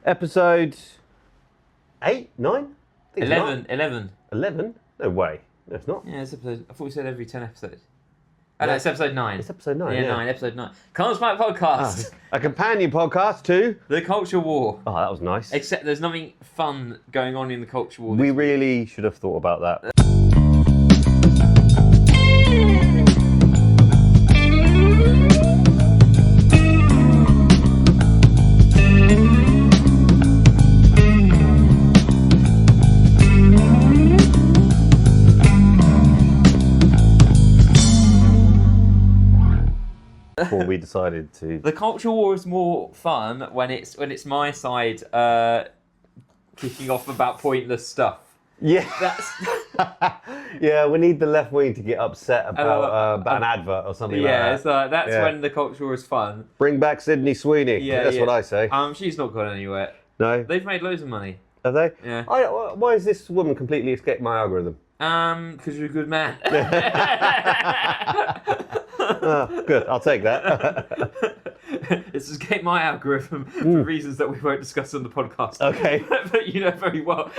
Episode 8, 9? 11. 11? No way. No, it's not. Yeah, it's episode. I thought we said every 10 episodes. Oh, no, it's episode 9. It's episode 9, yeah. 9, episode 9. Can't Smack Podcast. A companion podcast to... The Culture War. Oh, that was nice. Except there's nothing fun going on in the Culture War. We really should have thought about that. Before we decided to... The Culture War is more fun when it's my side kicking off about pointless stuff. Yeah. That's Yeah, we need the left wing to get upset about an advert or something like that. So that's when the Culture War is fun. Bring back Sydney Sweeney. Yeah, That's what I say. She's not gone anywhere. No? They've made loads of money. Have they? Yeah. Why has this woman completely escaped my algorithm? Because you're a good man. Oh, good, I'll take that. It's escaped my algorithm for reasons that we won't discuss on the podcast. Okay. But you know very well.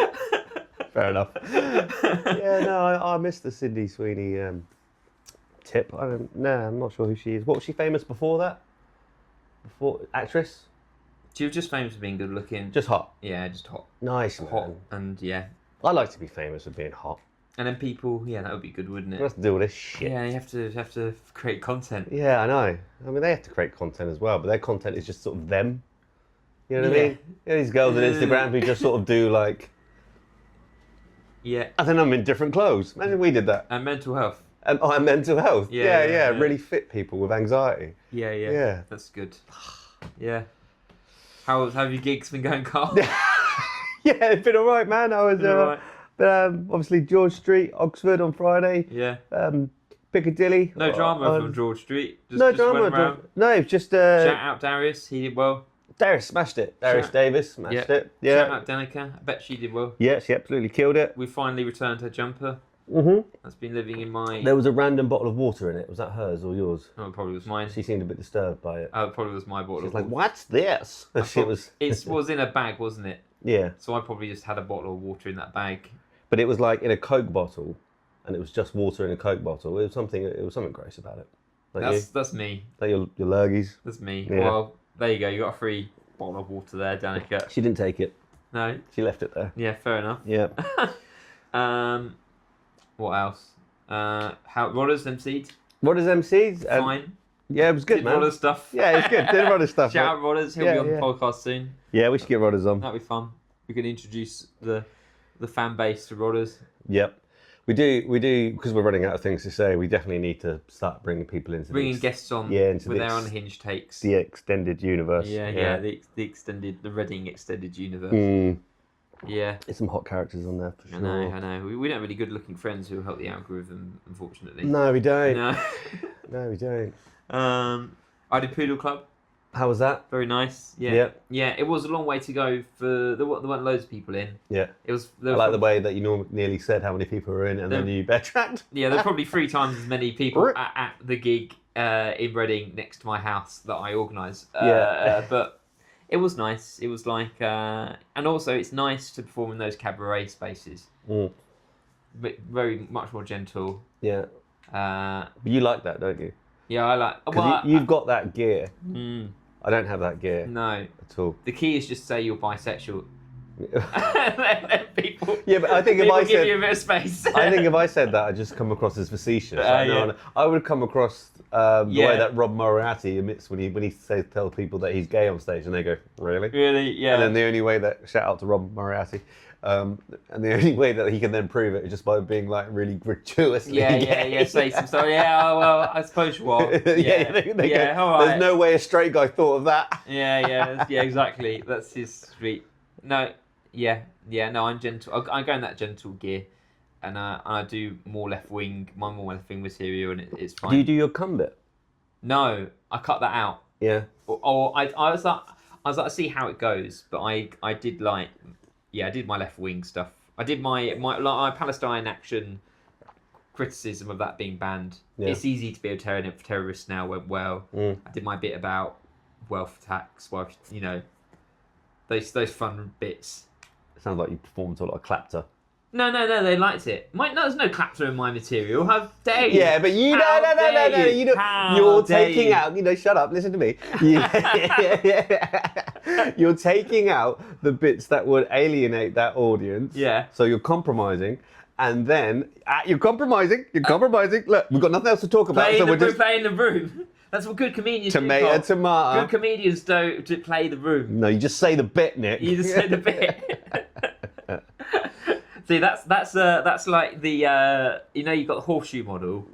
Fair enough. Yeah, no, I missed the Sydney Sweeney tip. I'm not sure who she is. What was she famous before that? Actress? She was just famous for being good looking. Just hot. Yeah, just hot. Nice, man. Hot, and yeah. I like to be famous for being hot. And then people, that would be good, wouldn't it? You have to do all this shit. Yeah, you have to create content. Yeah, I know. I mean, they have to create content as well, but their content is just sort of them. You know what I mean? Yeah, these girls on Instagram who just sort of do like... Yeah. I think I'm in different clothes. Imagine we did that. And mental health. And mental health. Yeah. Really fit people with anxiety. Yeah. That's good. Yeah. How have your gigs been going, Carl? Yeah, it's been all right, man. I was obviously George Street, Oxford on Friday. Yeah. Piccadilly. No drama from George Street. No drama. No, it's just... Shout out Darius, he did well. Darius smashed it. Darius Davis smashed it. Yeah. Shout out Danica, I bet she did well. Yeah, she absolutely killed it. We finally returned her jumper. Mm-hmm. That's been living in my... There was a random bottle of water in it. Was that hers or yours? Oh, it probably was mine. She seemed a bit disturbed by it. Oh, it probably was my bottle. She's like, what's this? It was in a bag, wasn't it? Yeah. So I probably just had a bottle of water in that bag. But it was like in a Coke bottle, and it was just water in a Coke bottle. It was something gross about it. Like that's me. Like your lurgies. That's me. Yeah. Well, there you go. You got a free bottle of water there, Danica. She didn't take it. No. She left it there. Yeah, fair enough. Yeah. What else? How Rodders MC'd? Rodders MC'd? Fine. Yeah, it was good, Did man. Rodders stuff. Yeah, it was good. Did Rodders stuff. Shout out Rodders. He'll be on the podcast soon. Yeah, we should get Rodders on. That'd be fun. We can introduce the fan base to Rodders. Yep. We do, because we're running out of things to say, we definitely need to start bringing people into Bringing guests on with their unhinged takes. The extended universe. Yeah, the Reading extended universe. Yeah. There's some hot characters on there for sure. I know. We don't have any good looking friends who help the algorithm, unfortunately. No, we don't. No. No, we don't. I did Poodle Club. How was that? Very nice. Yeah. It was a long way to go there weren't loads of people in. Yeah. It was. I like the way that you nearly said how many people were in, and then you backtracked. Yeah, there were probably 3 times as many people at the gig in Reading next to my house that I organised. But it was nice. It was like, and also it's nice to perform in those cabaret spaces. But very much more gentle. Yeah. But you like that, don't you? Yeah, I like. Because you've got that gear. I don't have that gear. No. At all. The key is just say you're bisexual. People. Yeah, but I think if I give you a bit of space. I think if I said that, I'd just come across as facetious. I would come across the way that Rob Moriarty emits when he tells people that he's gay on stage, and they go, "Really?" Really? Yeah. And then the only way shout out to Rob Moriarty, and the only way that he can then prove it is just by being like really gratuitously gay. Say some stuff. Yeah, well, I suppose you are. They go, all right. There's no way a straight guy thought of that. Yeah, exactly. That's his street. No, no, I'm gentle. I go in that gentle gear, and I do more left wing. My more left wing material, and it's fine. Do you do your cum bit? No, I cut that out. Yeah. Or I was like to see how it goes, but I did I did my left wing stuff. I did my Palestine action criticism of that being banned. Yeah. It's easy to be a terrorist now. Went well. I did my bit about wealth tax. Well, those fun bits. Sounds like you performed to a lot of clapter. No, they liked it. There's no clapter in my material. How dare you? Yeah, but you no. You're taking out. Shut up. Listen to me. You're taking out the bits that would alienate that audience. Yeah. So you're compromising, and then you're compromising. Look, we've got nothing else to talk about. So we're just playing the room. That's what good comedians do. Tomato. Good comedians don't play the room. No, you just say the bit, Nick. You just say the bit. See, that's like the you've got the horseshoe model.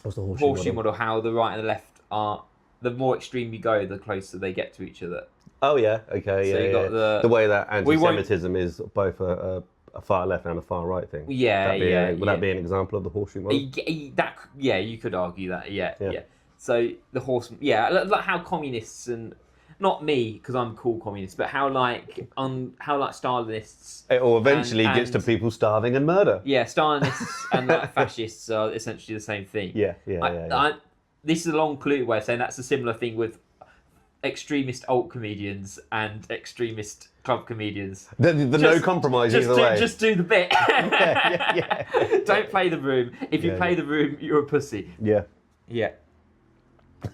What's the horseshoe model? How the right and the left are. The more extreme you go, the closer they get to each other. Oh yeah, okay, So yeah. you got the way that anti-Semitism is both a far left and a far right thing. Yeah, Would that be an example of the horseshoe model? You could argue that. Yeah. So the like how communists and not me because I'm a cool communist, but how Stalinists. It all eventually gets to people starving and murder. Yeah, Stalinists and like fascists are essentially the same thing. Yeah. This is a long clue way of saying that's a similar thing with extremist alt comedians and extremist club comedians. The no compromise either way. Just do the bit. Yeah. Don't play the room. If you play the room, you're a pussy. Yeah.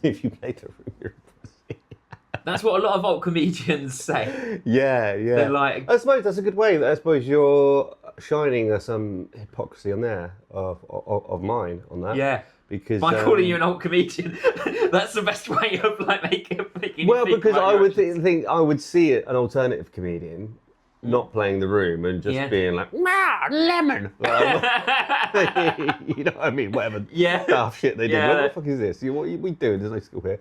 If you play the room, you're a pussy. That's what a lot of alt comedians say. Yeah. They're like, I suppose that's a good way. I suppose you're shining some hypocrisy on there of mine on that. Yeah. Because by calling you an alt comedian, that's the best way of like making. Well, because I would think I would see it an alternative comedian not playing the room and just being like lemon. You know what I mean? Whatever daft shit they do. What the fuck is this? What are we doing? There's no school here.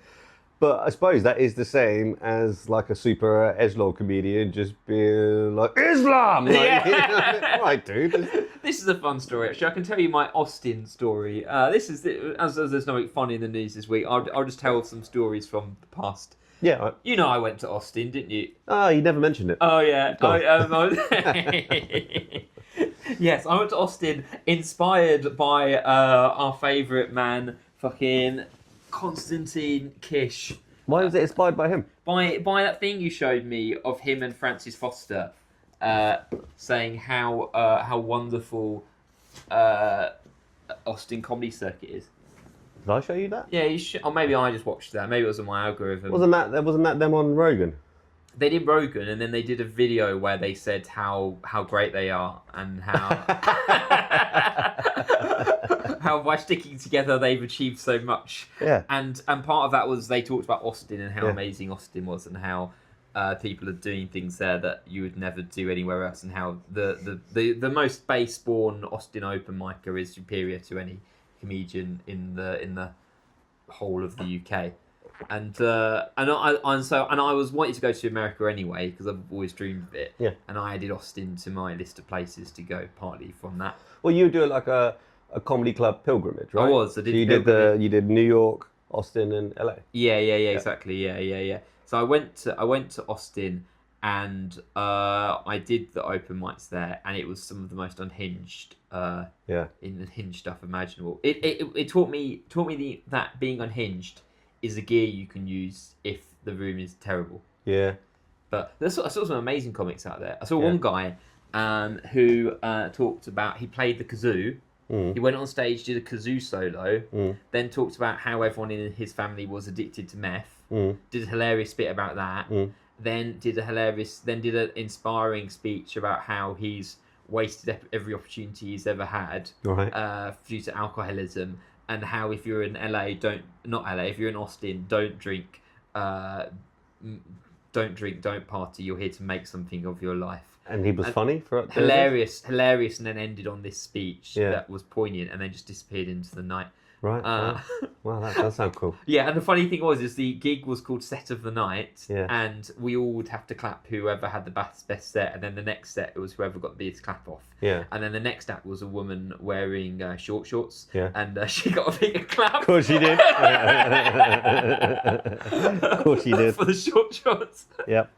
But I suppose that is the same as like a super edgelord comedian just being like Islam. Like, right, dude. This is a fun story. Actually, I can tell you my Austin story. As there's nothing funny in the news this week, I'll just tell some stories from the past. Yeah. You know I went to Austin, didn't you? Oh, you never mentioned it. Oh, yeah. Yes, I went to Austin inspired by our favourite man, fucking Konstantin Kish. Why was it inspired by him? By that thing you showed me of him and Francis Foster saying how wonderful Austin comedy circuit is. Did I show you that? Yeah, you should. Or maybe I just watched that. Maybe it was on my algorithm. Wasn't that them on Rogan? They did Rogan, and then they did a video where they said how great they are and how how by sticking together they've achieved so much. Yeah. And part of that was they talked about Austin and how amazing Austin was and how people are doing things there that you would never do anywhere else, and how the most base-born Austin open micer is superior to any comedian in the whole of the UK. And I was wanting to go to America anyway because I've always dreamed of it. Yeah. And I added Austin to my list of places to go, partly from that. Well, you do like a comedy club pilgrimage, right? I was. I did. So you did New York, Austin, and LA. Yeah. Exactly. Yeah. So I went to Austin, and I did the open mics there, and it was some of the most unhinged, unhinged stuff imaginable. It taught me that being unhinged is a gear you can use if the room is terrible. Yeah. But I saw some amazing comics out there. I saw one guy who talked about, he played the kazoo. He went on stage, did a kazoo solo, then talked about how everyone in his family was addicted to meth, did a hilarious bit about that, then did an inspiring speech about how he's wasted every opportunity he's ever had due to alcoholism, and how if you're in if you're in Austin, don't drink, don't party, you're here to make something of your life. And he was funny for it. Hilarious, and then ended on this speech that was poignant, and then just disappeared into the night. Right. Wow, that does sound cool. Yeah, and the funny thing is the gig was called Set of the Night, and we all would have to clap whoever had the best set, and then the next set it was whoever got the biggest clap off. Yeah. And then the next act was a woman wearing short shorts, and she got a bigger clap. Of course she did. Of course she did. For the short shorts. Yep.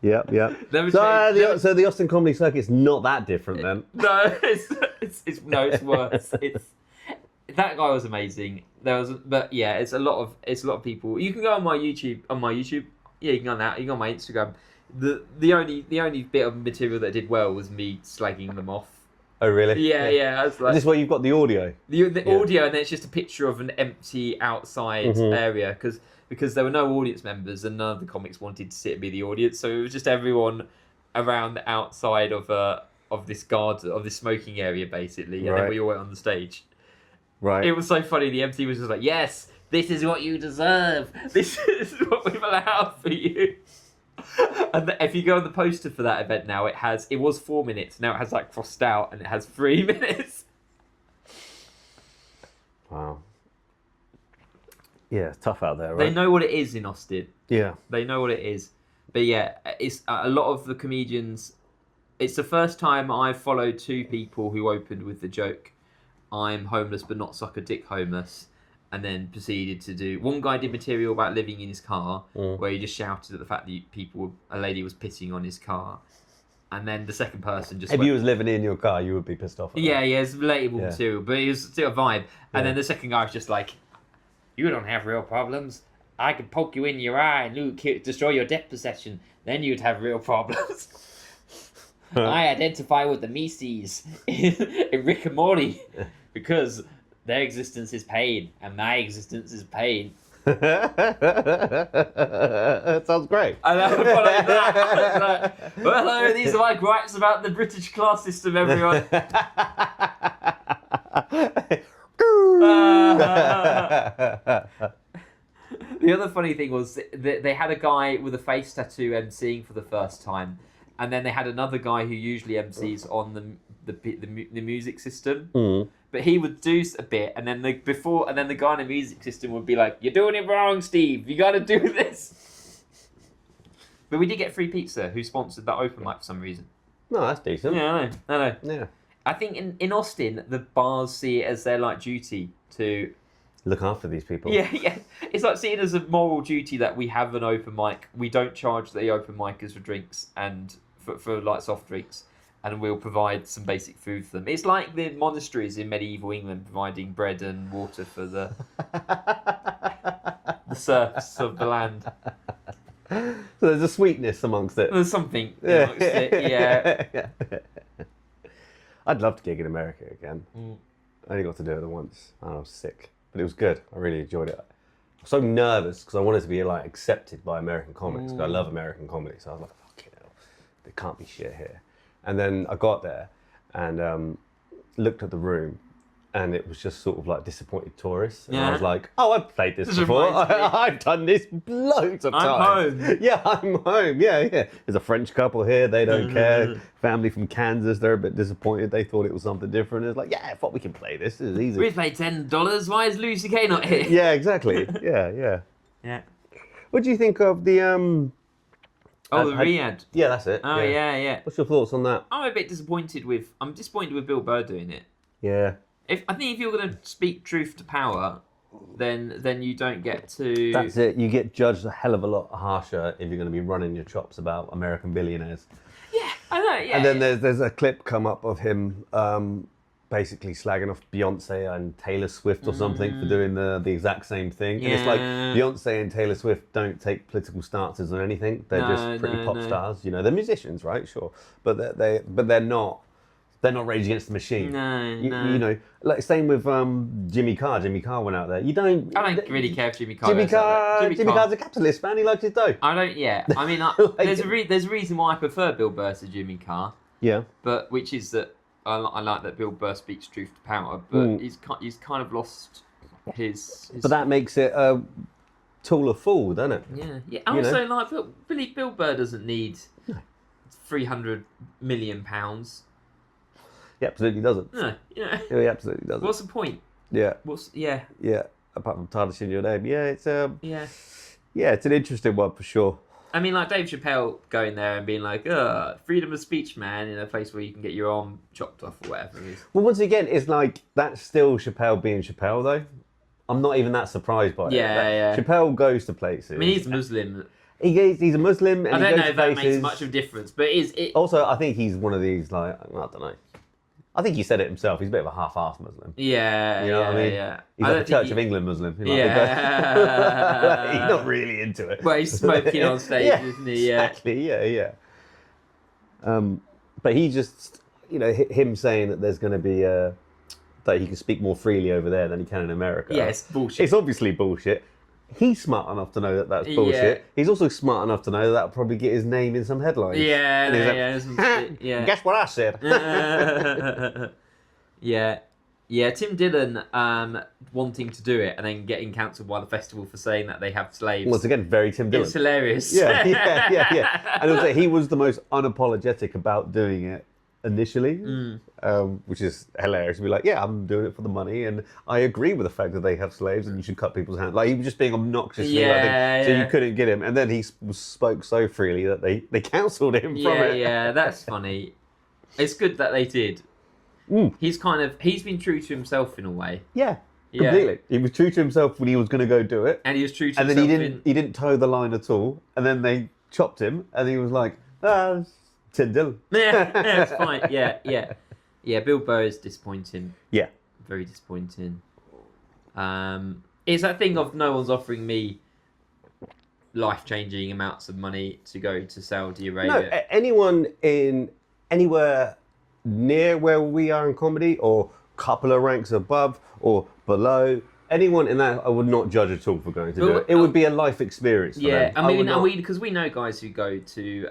So the Austin comedy circuit's not that different then. No, it's worse. That guy was amazing. It's a lot of people. You can go on my YouTube. Yeah, you can go on that. You can go on my Instagram. The only bit of material that did well was me slagging them off. Oh really? Yeah. I was like, is this where you've got the audio? The audio, and then it's just a picture of an empty outside area because there were no audience members and none of the comics wanted to sit and be the audience, so it was just everyone around the outside of this garden, of this smoking area, basically, and then we all went on the stage. Right. It was so funny. The MC was just like, "Yes, this is what you deserve. This is what we've allowed for you." And if you go on the poster for that event now, it was 4 minutes. Now it has like crossed out, and it has 3 minutes. Wow. Yeah, it's tough out there, right? They know what it is in Austin. Yeah. They know what it is. But yeah, it's a lot of the comedians. It's the first time I've followed 2 people who opened with the joke, "I'm homeless but not suck a dick homeless," and then proceeded to do. One guy did material about living in his car, where he just shouted at the fact that a lady was pissing on his car, and then the second person just. If you was living in your car, you would be pissed off. Yeah, it's relatable material, but it was still a vibe. And then the second guy was just like, "You don't have real problems. I could poke you in your eye and destroy your debt possession. Then you'd have real problems." I identify with the Mises in Rick and Morty because their existence is pain and my existence is pain. That sounds great. And I would follow that. Like, well, hello, these are my gripes about the British class system, everyone. The other funny thing was they had a guy with a face tattoo emceeing for the first time, and then they had another guy who usually MCs on the music system. But he would do a bit, and then the guy in the music system would be like, "You're doing it wrong, Steve. You got to do this." But we did get free pizza. Who sponsored that open mic for some reason? No, that's decent. Yeah, I know. Yeah. I think in Austin, the bars see it as their like duty to look after these people. Yeah. It's like seen as a moral duty that we have an open mic. We don't charge the open micers for drinks and for like soft drinks, and we'll provide some basic food for them. It's like the monasteries in medieval England providing bread and water for the serfs of the land. So there's a sweetness amongst it. There's something amongst it, yeah. I'd love to gig in America again. I only got to do it once, and I was sick. But it was good. I really enjoyed it. I was so nervous because I wanted to be like accepted by American comics. Because I love American comedy. So I was like, fucking hell, there can't be shit here. And then I got there and looked at the room, and it was just sort of like disappointed tourists. And I was like, oh, I've played this before. I've done this loads of times. I'm home. Yeah, I'm home. Yeah. There's a French couple here. They don't care. Family from Kansas. They're a bit disappointed. They thought it was something different. It's like, yeah, I thought we can play this. This is easy. We paid $10. Why is Lucy Kay not here? Yeah, exactly. Yeah. What do you think of the the Ryad. Yeah, that's it. Oh yeah. What's your thoughts on that? I'm disappointed with Bill Burr doing it. Yeah. I think if you're going to speak truth to power, then you don't get to. That's it. You get judged a hell of a lot harsher if you're going to be running your chops about American billionaires. Yeah, I know. Yeah. And then there's a clip come up of him basically slagging off Beyonce and Taylor Swift or something for doing the exact same thing. Yeah. And it's like Beyonce and Taylor Swift don't take political stances on anything. They're just pretty pop stars. You know, they're musicians, right? Sure, but they're not. They're not Rage Against the Machine. No. You know, like same with Jimmy Carr. Jimmy Carr went out there. I don't really care if Jimmy Carr. Jimmy Carr's a capitalist, man. He likes his dough. I don't. Yeah. I mean, there's a reason why I prefer Bill Burr to Jimmy Carr. Yeah. But which is that I like that Bill Burr speaks truth to power, but he's kind of lost his. But that makes it a tool of fool, doesn't it? Yeah. Also, like Bill Burr doesn't need £300 million. He absolutely doesn't. No, he absolutely doesn't. What's the point? Yeah. Yeah. Apart from tarnishing your name, it's it's an interesting one for sure. I mean, like Dave Chappelle going there and being like, freedom of speech, man, in a place where you can get your arm chopped off or whatever it is. Well, once again, it's like that's still Chappelle being Chappelle, though. I'm not even that surprised by it. Yeah. Chappelle goes to places. I mean, he's Muslim. He's a Muslim, and I don't know if that places. makes much of a difference, but Also, I think he's one of these, like, I don't know. I think he said it himself. He's a bit of a half-assed Muslim. Yeah, you know what I mean? Yeah. He's like a Church of England Muslim. He's he's not really into it. Well, he's smoking on stage, isn't he? Yeah. Exactly. Yeah. But he just, him saying that there's going to be that he can speak more freely over there than he can in America. Yeah, it's bullshit. It's obviously bullshit. He's smart enough to know that that's bullshit. Yeah. He's also smart enough to know that that'll probably get his name in some headlines. Yeah. Guess what I said? Yeah. Tim Dillon wanting to do it and then getting cancelled by the festival for saying that they have slaves. Once again, very Tim Dillon. It's hilarious. Yeah. And also, he was the most unapologetic about doing it initially, which is hilarious. To be like, yeah, I'm doing it for the money, and I agree with the fact that they have slaves, and you should cut people's hands. Like, he was just being obnoxious, so you couldn't get him. And then he spoke so freely that they cancelled him from it. Yeah, that's funny. It's good that they did. He's been true to himself in a way. Yeah. Completely. He was true to himself when he was going to go do it, and he was true to himself. And then he didn't toe the line at all. And then they chopped him, and he was like, Tim Dillon. Yeah, it's fine. Yeah. Bill Burr is disappointing. Yeah, very disappointing. It's that thing of no one's offering me life-changing amounts of money to go to Saudi Arabia. No, anyone in anywhere near where we are in comedy, or couple of ranks above or below. Anyone in that, I would not judge at all for going to do it. It would be a life experience for them. I mean, because we know guys who go to,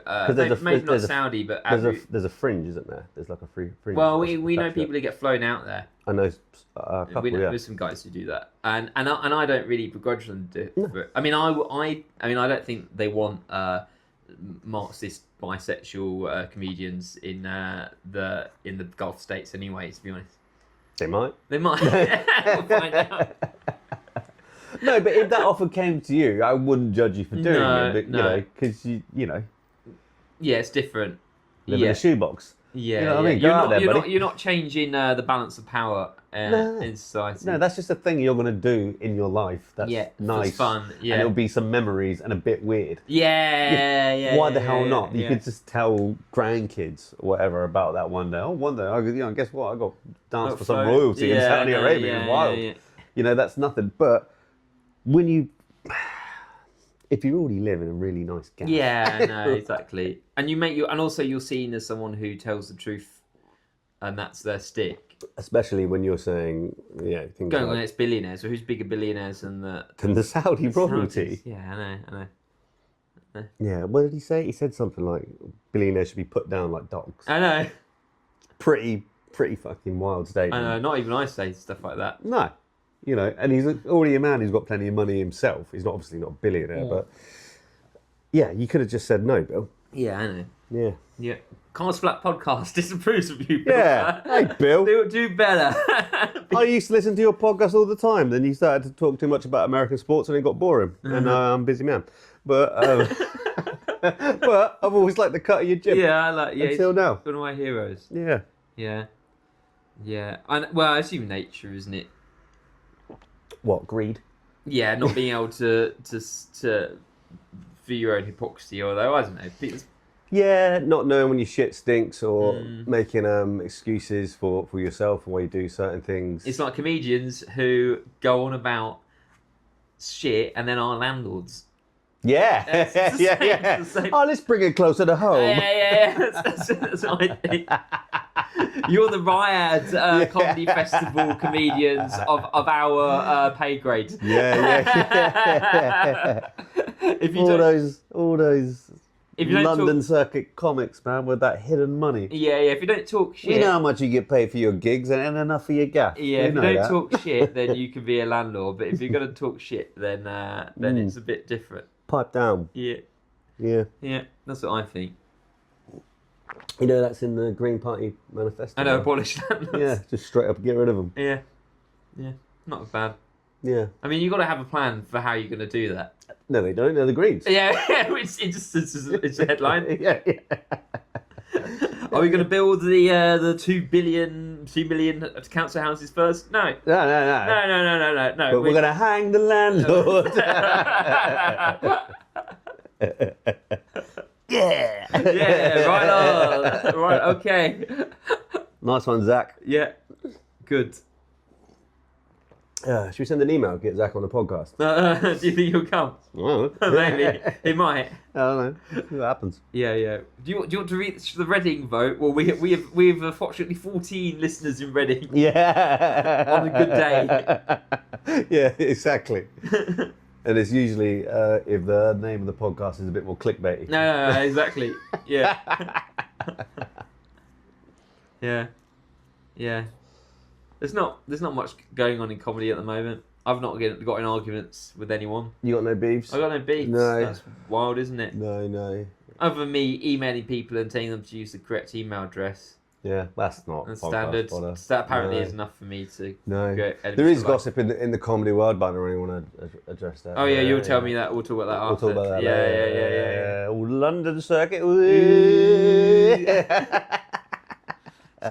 maybe not Saudi, but there's a fringe, isn't there? There's like a free fringe. Well, we know people who get flown out there. I know a couple, There's some guys who do that, and I don't really begrudge them to do it. I mean, I don't think they want Marxist bisexual comedians in the Gulf states anyway. To be honest. They might. We'll find out. No, but if that offer came to you, I wouldn't judge you for doing it. But, because you know. Yeah, it's different. Live in a shoebox. Yeah, you know what I mean? You're not changing the balance of power in society. No, that's just a thing you're going to do in your life. That's nice. It's fun. Yeah. And it'll be some memories and a bit weird. Yeah. Why the hell not? You could just tell grandkids or whatever about that one day. Oh, one day, guess what? I got danced for some royalty in Saudi Arabia. It's wild. You know, that's nothing. But when you... If you already live in a really nice gaff. Yeah, no, exactly. And and also you're seen as someone who tells the truth, and that's their stick. Especially when you're saying, things going like... against billionaires. So who's bigger billionaires than the Saudi royalty? Yeah, I know. Yeah, what did he say? He said something like billionaires should be put down like dogs. I know. Pretty fucking wild statement. I know. Not even I say stuff like that. No. You know, and he's already a man who's got plenty of money himself. He's obviously not a billionaire, but you could have just said no, Bill. Yeah, I know. Yeah. Cars Flat Podcast disapproves of you, Bill. Yeah. Hey, Bill. Do better. I used to listen to your podcast all the time. Then you started to talk too much about American sports and it got boring. Mm-hmm. And I'm a busy man. But but I've always liked the cut of your jib. Yeah, I like until now. One of my heroes. Yeah. Well, I assume nature, isn't it? What, greed? Yeah, not being able to for your own hypocrisy, although I don't know. Yeah, not knowing when your shit stinks or making excuses for yourself and why you do certain things. It's like comedians who go on about shit and then are landlords. Yeah. Yeah. Oh, let's bring it closer to home. Yeah. That's what I think. You're the Ryad Comedy Festival comedians of our pay grade. Yeah. all those London circuit comics, man, with that hidden money. Yeah. If you don't talk shit, you know how much you get paid for your gigs and enough for your gaff. Yeah. If you don't talk shit, then you can be a landlord. But if you're gonna talk shit, then it's a bit different. Pipe down. Yeah. That's what I think. You know, that's in the Green Party manifesto. I know, abolish landlords. Yeah, just straight up get rid of them. Yeah, not bad. Yeah. I mean, you've got to have a plan for how you're going to do that. No, they don't. They're the Greens. Yeah, it's a headline. Yeah. Are we going to build the 2 million council houses first? No. No. But we're going to hang the landlord. Yeah. Yeah, right on. Right, okay. Nice one, Zach. Yeah. Good. Should we send an email, get Zach on the podcast? Do you think he'll come? Well, Maybe. He might. I don't know. See what happens. Yeah. Do you want to read the Reading vote? Well, we have fortunately 14 listeners in Reading. Yeah. On a good day. Yeah, exactly. And it's usually if the name of the podcast is a bit more clickbaity. No, exactly. Yeah. Yeah. There's not much going on in comedy at the moment. I've not got in arguments with anyone. You got no beefs? I got no beefs. No. That's wild, isn't it? No. Other than me emailing people and telling them to use the correct email address. Yeah, that's not standard. That apparently is enough for me to get there is gossip in the comedy world, but I don't really want to address that. Oh yeah, you'll tell me that. We'll talk about that after. We'll talk about that Yeah. Oh, London circuit.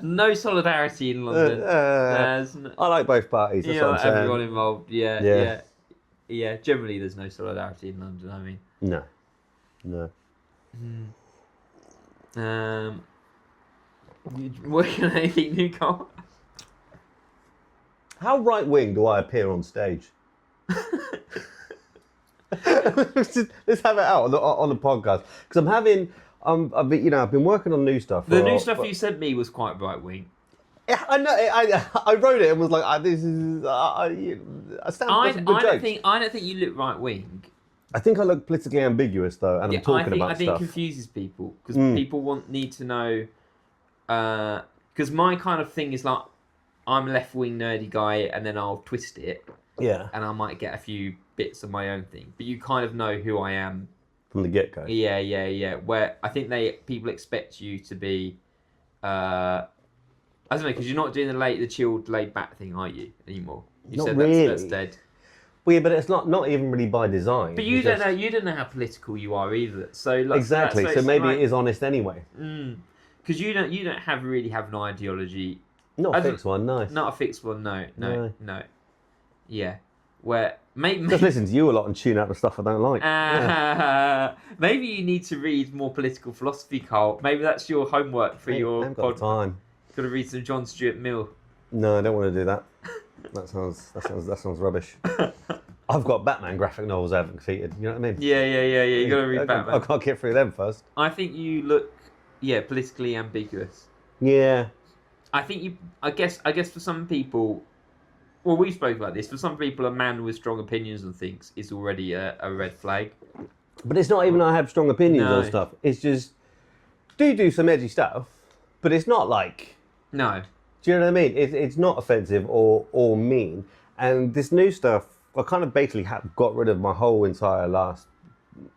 No solidarity in London. I like both parties. That's what I'm saying. Everyone involved. Yeah. Generally, there's no solidarity in London. I mean. No. Working on anything new, Carl? How right wing do I appear on stage? Let's have it out on the podcast because I'm having. I've been working on new stuff. The new stuff you sent me was quite right wing. Yeah, I know. I wrote it and was like, "This is." I don't think you look right wing. I think I look politically ambiguous though, and I'm talking about stuff. I think it confuses people because people need to know. Because my kind of thing is like, I'm a left wing nerdy guy, and then I'll twist it. Yeah. And I might get a few bits of my own thing, but you kind of know who I am. From the get-go. Yeah. Where I think people expect you to be, I don't know, because you're not doing the chilled, laid-back thing, are you, anymore? You not said really. That's dead. Well, yeah, but it's not even really by design. But you don't know how political you are either. So like, exactly. So maybe it is honest anyway. Because you don't really have an ideology. Not a fixed one, no. Not a fixed one, no. Yeah. Where maybe just listen to you a lot and tune out the stuff I don't like. Maybe you need to read more political philosophy, Carl. Maybe that's your homework for your I haven't got time. Got to read some John Stuart Mill. No, I don't want to do that. That sounds rubbish. I've got Batman graphic novels I haven't completed. You know what I mean? Yeah. You got to read Batman. I can't get through them first. I think you look, politically ambiguous. Yeah. I guess for some people. Well, we spoke about this. For some people, a man with strong opinions on things is already a red flag. But it's not even I have strong opinions on stuff. It's just, do some edgy stuff, but it's not like... No. Do you know what I mean? It's not offensive or mean. And this new stuff, I kind of basically got rid of my whole entire last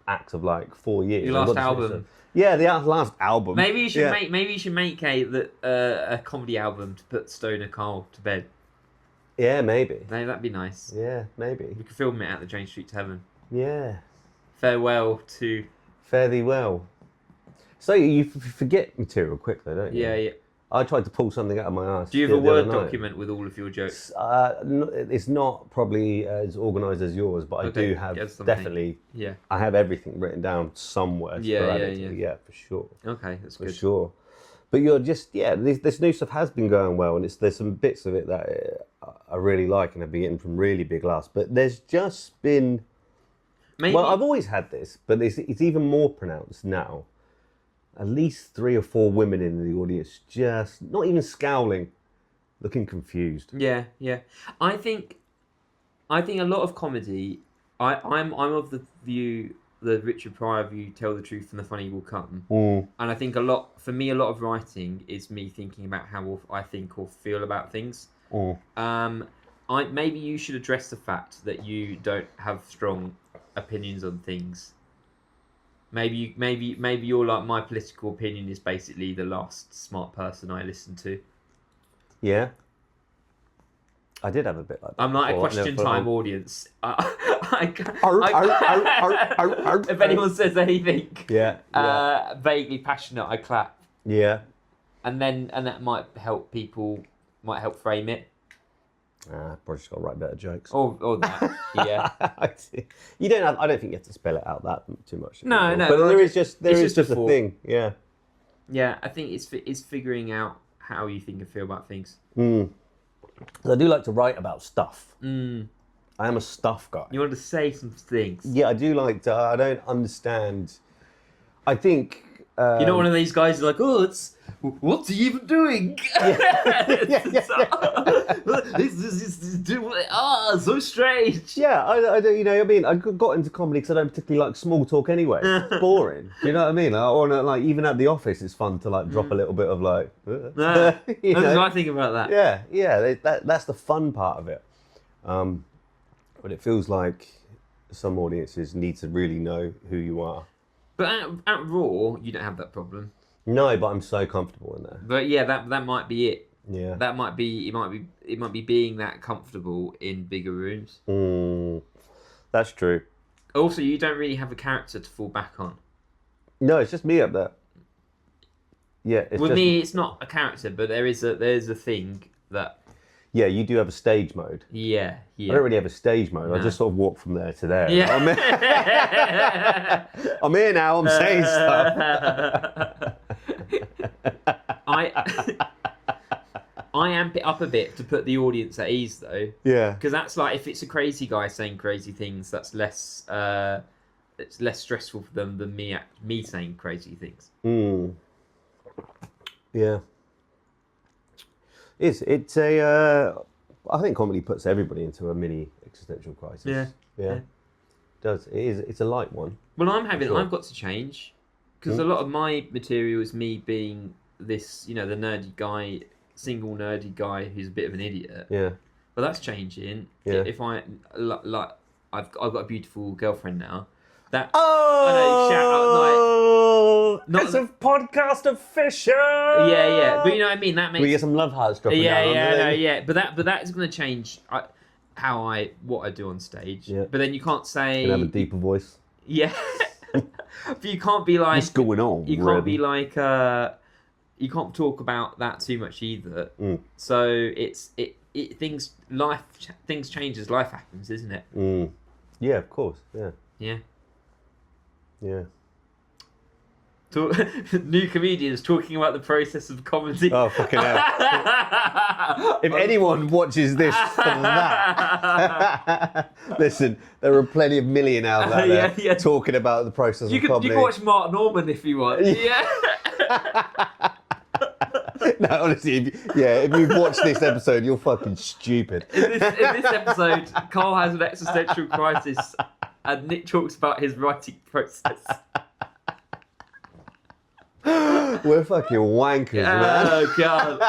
act of like 4 years. Your last album. Yeah, the last album. Maybe you should make a comedy album to put Stoner Carl to bed. Yeah, maybe. No, that'd be nice. Yeah, maybe. We could film it at the Jane Street Tavern. Yeah. Farewell to... Fare thee well. So you forget material quick though, don't you? Yeah. I tried to pull something out of my ass. Do you have a Word document with all of your jokes? It's not probably as organised as yours, but I do have definitely... Yeah. I have everything written down somewhere. Yeah, for sure. Okay, that's good. For sure. But you're just, this new stuff has been going well, and there's some bits of it that I really like and have been getting from really big laughs. But there's just been... Maybe. Well, I've always had this, but it's even more pronounced now. At least 3 or 4 women in the audience just, not even scowling, looking confused. Yeah. I think a lot of comedy, I'm of the view... the Richard Pryor view, tell the truth and the funny will come. And I think a lot of writing is me thinking about how I think or feel about things. Maybe you should address the fact that you don't have strong opinions on things. Maybe you're like, my political opinion is basically the last smart person I listened to. Yeah. I did have a bit like that. I'm like a question time audience. If anyone says anything vaguely passionate, I clap. Yeah. And that might help people, might help frame it. Probably just got to write better jokes. Or that, yeah. I don't think you have to spell it out that too much. No. But there is just a thing, yeah. Yeah, I think it's figuring out how you think and feel about things. I do like to write about stuff. I am a stuff guy. You want to say some things. Yeah, I do like to. I don't understand. I think. You're not one of these guys who's like, oh, what's he even doing? So strange. Yeah, I don't. You know, I mean, I got into comedy because I don't particularly like small talk anyway. It's boring. Do you know what I mean? Or like even at the office, it's fun to like drop a little bit of like. That's what I think about that. Yeah. That's the fun part of it. But it feels like some audiences need to really know who you are. But at Raw, you don't have that problem. No, but I'm so comfortable in there. But yeah, that might be it. Yeah. That might be it. Might be being that comfortable in bigger rooms. That's true. Also, you don't really have a character to fall back on. No, it's just me up there. Yeah. With me, it's not a character, but there's a thing that. Yeah, you do have a stage mode. Yeah. I don't really have a stage mode. No. I just sort of walk from there to there. Yeah. I'm here now. I'm saying stuff. I amp it up a bit to put the audience at ease, though. Yeah. Because that's like, if it's a crazy guy saying crazy things, that's less. It's less stressful for them than me saying crazy things. Yeah. It's a. I think comedy puts everybody into a mini existential crisis. Yeah. It does. It's a light one. Well, I've got to change because a lot of my material is me being this, the nerdy guy, single nerdy guy who's a bit of an idiot. Yeah. But that's changing. Yeah. If I I've got a beautiful girlfriend now. That it's a podcast official. Yeah, but you know what I mean. That makes we get some love hearts dropping down. But that is going to change what I do on stage. Yeah. But then you can't say. You can have a deeper voice. Yeah, but you can't be like. What's going on? You can't be like. You can't talk about that too much either. So things change as life happens, isn't it? Yeah, of course. Yeah. Yeah. Yeah. New comedians talking about the process of comedy. Oh, fucking hell. If anyone watches this for that, listen, there are plenty of millionaires out there talking about the process of comedy. You can watch Mark Norman if you want. Yeah. No, honestly, if you've watched this episode, you're fucking stupid. In this episode, Carl has an existential crisis and Nick talks about his writing process. We're fucking wankers, man. Oh, God.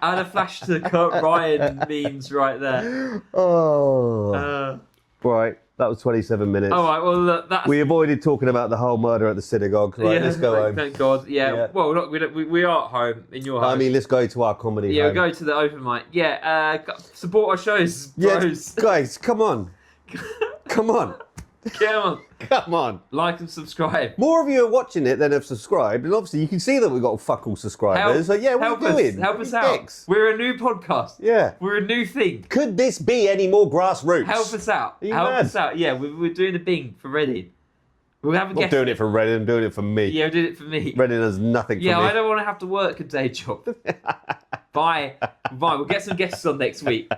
And a flash to Kurt Ryan memes right there. Oh. Right, that was 27 minutes. All right, well, look, we avoided talking about the whole murder at the synagogue. Right, let's go home. Thank God. Yeah. Well, look, we are at home, in your home. I mean, let's go to our comedy home. We'll go to the open mic. Yeah, support our shows, bros. Yeah, guys, come on. Come on. Come on. Like and subscribe. More of you are watching it than have subscribed, and obviously you can see that we've got fuck all subscribers. What are you doing? Help us out. Dicks. We're a new podcast. Yeah. We're a new thing. Could this be any more grassroots? Help us out. Us out. Yeah, we're doing a Bing for Reading. We'll have a guest. I'm doing it for Reading, I'm doing it for me. Yeah, we're doing it for me. Reading has nothing for me. Yeah, I don't want to have to work a day job. Bye. We'll get some guests on next week.